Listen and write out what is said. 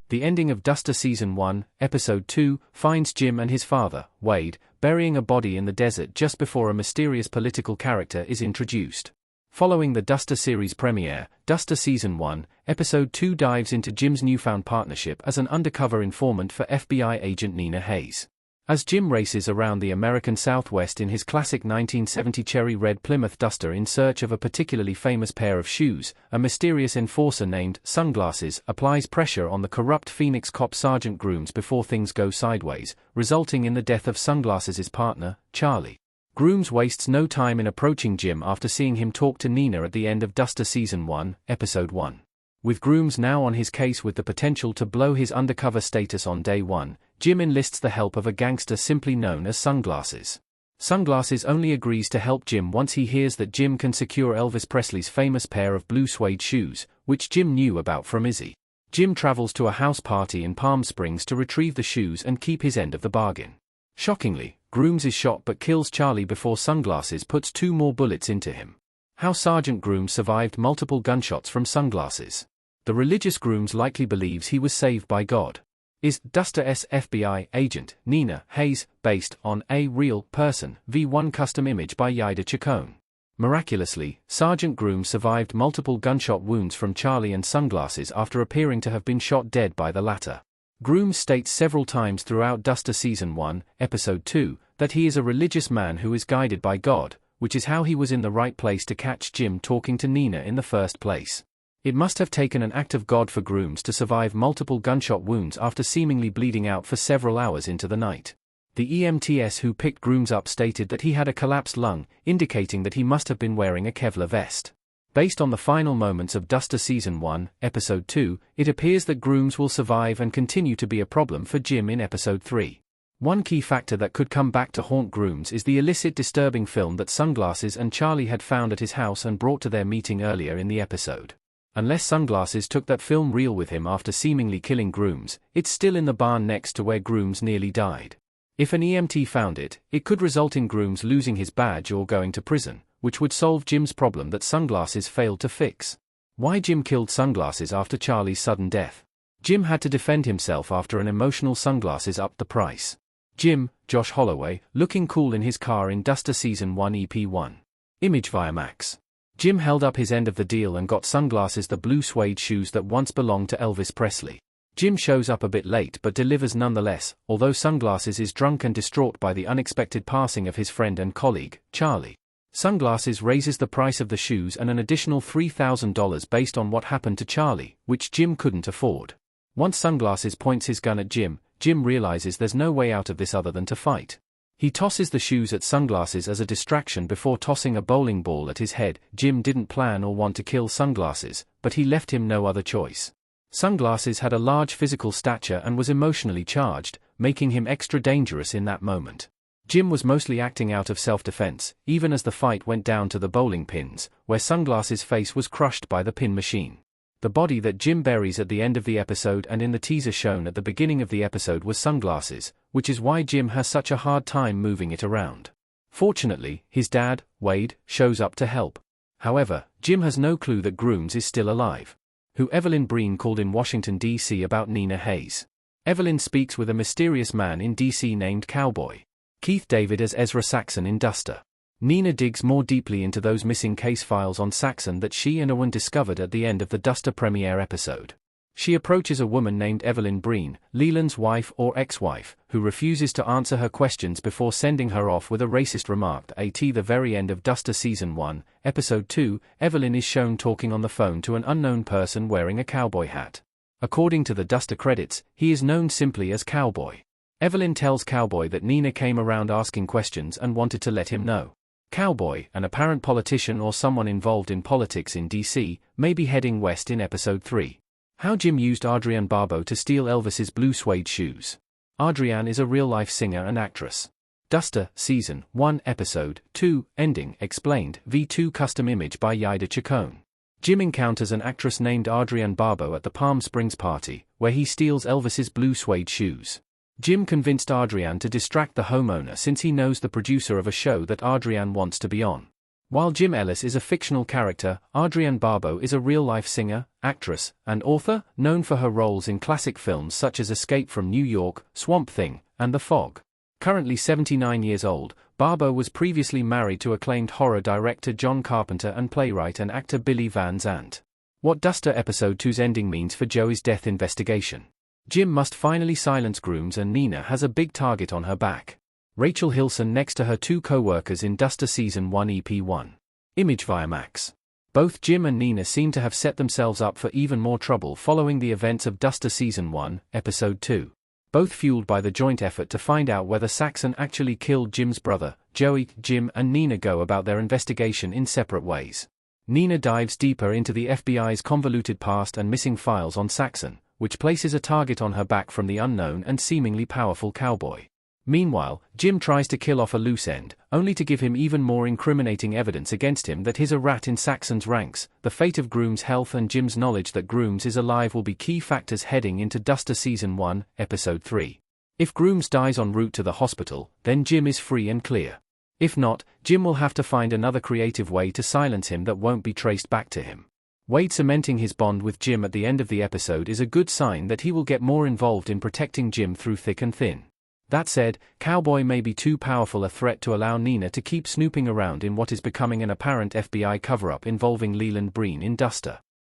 The ending of Duster Season 1, Episode 2, finds Jim and his father, Wade, burying a body in the desert just before a mysterious political character is introduced. Following the Duster series premiere, Duster Season 1, Episode 2 dives into Jim's newfound partnership as an undercover informant for FBI agent Nina Hayes. As Jim races around the American Southwest in his classic 1970 cherry red Plymouth Duster in search of a particularly famous pair of shoes, a mysterious enforcer named Sunglasses applies pressure on the corrupt Phoenix cop Sergeant Grooms before things go sideways, resulting in the death of Sunglasses' partner, Charlie. Grooms wastes no time in approaching Jim after seeing him talk to Nina at the end of Duster Season 1, Episode 1. With Grooms now on his case with the potential to blow his undercover status on day one, Jim enlists the help of a gangster simply known as Sunglasses. Sunglasses only agrees to help Jim once he hears that Jim can secure Elvis Presley's famous pair of blue suede shoes, which Jim knew about from Izzy. Jim travels to a house party in Palm Springs to retrieve the shoes and keep his end of the bargain. Shockingly, Grooms is shot but kills Charlie before Sunglasses puts 2 more bullets into him. How Sergeant Grooms survived multiple gunshots from Sunglasses. The religious Grooms likely believes he was saved by God. Is Duster's FBI agent, Nina Hayes, based on a real person, V1 custom image by Yida Chacon? Miraculously, Sergeant Grooms survived multiple gunshot wounds from Charlie and Sunglasses after appearing to have been shot dead by the latter. Grooms states several times throughout Duster Season 1, Episode 2, that he is a religious man who is guided by God, which is how he was in the right place to catch Jim talking to Nina in the first place. It must have taken an act of God for Grooms to survive multiple gunshot wounds after seemingly bleeding out for several hours into the night. The EMTs who picked Grooms up stated that he had a collapsed lung, indicating that he must have been wearing a Kevlar vest. Based on the final moments of Duster Season 1, Episode 2, it appears that Grooms will survive and continue to be a problem for Jim in Episode 3. One key factor that could come back to haunt Grooms is the illicit disturbing film that Sunglasses and Charlie had found at his house and brought to their meeting earlier in the episode. Unless Sunglasses took that film reel with him after seemingly killing Grooms, it's still in the barn next to where Grooms nearly died. If an EMT found it, it could result in Grooms losing his badge or going to prison, which would solve Jim's problem that Sunglasses failed to fix. Why Jim killed Sunglasses after Charlie's sudden death? Jim had to defend himself after an emotional Sunglasses upped the price. Jim, Josh Holloway, looking cool in his car in Duster Season 1 EP1. Image via Max. Jim held up his end of the deal and got Sunglasses the blue suede shoes that once belonged to Elvis Presley. Jim shows up a bit late but delivers nonetheless, although Sunglasses is drunk and distraught by the unexpected passing of his friend and colleague, Charlie. Sunglasses raises the price of the shoes and an additional $3,000 based on what happened to Charlie, which Jim couldn't afford. Once Sunglasses points his gun at Jim, Jim realizes there's no way out of this other than to fight. He tosses the shoes at Sunglasses as a distraction before tossing a bowling ball at his head. Jim didn't plan or want to kill Sunglasses, but he left him no other choice. Sunglasses had a large physical stature and was emotionally charged, making him extra dangerous in that moment. Jim was mostly acting out of self-defense, even as the fight went down to the bowling pins, where Sunglasses' face was crushed by the pin machine. The body that Jim buries at the end of the episode and in the teaser shown at the beginning of the episode was Sunglasses, which is why Jim has such a hard time moving it around. Fortunately, his dad, Wade, shows up to help. However, Jim has no clue that Grooms is still alive. Who Evelyn Breen called in Washington, D.C. about Nina Hayes. Evelyn speaks with a mysterious man in D.C. named Cowboy. Keith David as Ezra Saxon in Duster. Nina digs more deeply into those missing case files on Saxon that she and Owen discovered at the end of the Duster premiere episode. She approaches a woman named Evelyn Breen, Leland's wife or ex-wife, who refuses to answer her questions before sending her off with a racist remark. At the very end of Duster Season 1, Episode 2, Evelyn is shown talking on the phone to an unknown person wearing a cowboy hat. According to the Duster credits, he is known simply as Cowboy. Evelyn tells Cowboy that Nina came around asking questions and wanted to let him know. Cowboy, an apparent politician or someone involved in politics in DC, may be heading west in Episode 3. How Jim used Adrienne Barbeau to steal Elvis's blue suede shoes. Adrienne is a real-life singer and actress. Duster, Season 1, Episode 2, Ending, explained, V2 custom image by Yida Chacon. Jim encounters an actress named Adrienne Barbeau at the Palm Springs party, where he steals Elvis's blue suede shoes. Jim convinced Adrienne to distract the homeowner since he knows the producer of a show that Adrienne wants to be on. While Jim Ellis is a fictional character, Adrienne Barbeau is a real-life singer, actress, and author, known for her roles in classic films such as Escape from New York, Swamp Thing, and The Fog. Currently 79 years old, Barbeau was previously married to acclaimed horror director John Carpenter and playwright and actor Billy Van Zandt. What Duster Episode 2's ending means for Joey's death investigation. Jim must finally silence Grooms and Nina has a big target on her back. Rachel Hilson next to her two co-workers in Duster Season 1 EP 1. Image via Max. Both Jim and Nina seem to have set themselves up for even more trouble following the events of Duster Season 1, Episode 2. Both fueled by the joint effort to find out whether Saxon actually killed Jim's brother, Joey. Jim and Nina go about their investigation in separate ways. Nina dives deeper into the FBI's convoluted past and missing files on Saxon, which places a target on her back from the unknown and seemingly powerful cowboy. Meanwhile, Jim tries to kill off a loose end, only to give him even more incriminating evidence against him that he's a rat in Saxon's ranks. The fate of Groom's health and Jim's knowledge that Grooms is alive will be key factors heading into Duster Season 1, Episode 3. If Grooms dies en route to the hospital, then Jim is free and clear. If not, Jim will have to find another creative way to silence him that won't be traced back to him. Wade cementing his bond with Jim at the end of the episode is a good sign that he will get more involved in protecting Jim through thick and thin. That said, Cowboy may be too powerful a threat to allow Nina to keep snooping around in what is becoming an apparent FBI cover-up involving Leland Breen in Duster.